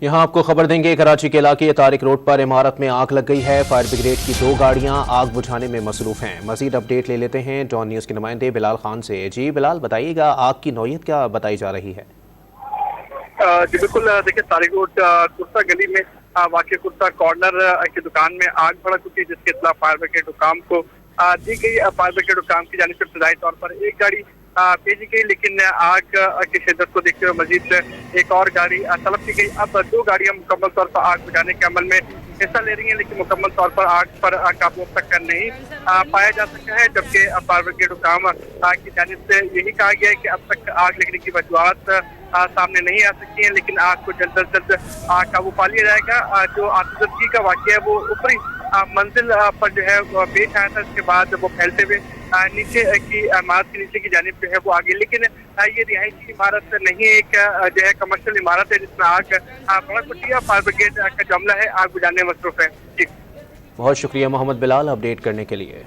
यहाँ आपको खबर देंगे, कराची के इलाके तारिक रोड पर इमारत में आग लग गई है। फायर ब्रिगेड की 2 गाड़ियां आग बुझाने में मसरूफ हैं। मजीद अपडेट ले लेते हैं डॉन न्यूज़ के नुमाइंदे बिलाल खान से। जी बिलाल, बताइएगा आग की नौयत क्या बताई जा रही है? जी बिल्कुल, देखिए तारिक रोड कुर्ता गली में वाक़ कुर्ता कॉर्नर की दुकान में आग भड़क चुकी है, जिसके इत्तला फायर ब्रिगेड हुकाम को दी गई। फायर ब्रिगेड हुकाम की जानिब से इब्तदाई तौर पर एक गाड़ी भेजी गई, लेकिन आग की शिद्दत को देखते हुए मजीद एक और गाड़ी तलब की गई। अब 2 गाड़ियां मुकम्मल तौर पर आग बुझाने के अमल में हिस्सा ले रही हैं, लेकिन मुकम्मल तौर पर आग पर काबू अब तक नहीं पाया जा सका है। जबकि फायर ब्रिगेड हुकाम की जानिब से यही कहा गया है कि अब तक आग लगने की वजूहत सामने नहीं आ सकती हैं, लेकिन आग को जल्द अज जल्द काबू पा लिया जाएगा। जो आतिशबाजी का वाक़या है वो ऊपरी मंजिल पर जो है वो पेश आया था, इसके बाद वो फैलते हुए नीचे की इमारत के नीचे की जानिब जो है वो आगे, लेकिन ये रिहायशी इमारत नहीं, एक जो है कमर्शियल इमारत है जिसमें आग भड़क उठी है। फायर ब्रिगेड का जमला है आग बुझाने में मसरूफ है। जी बहुत शुक्रिया मोहम्मद बिलाल अपडेट करने के लिए।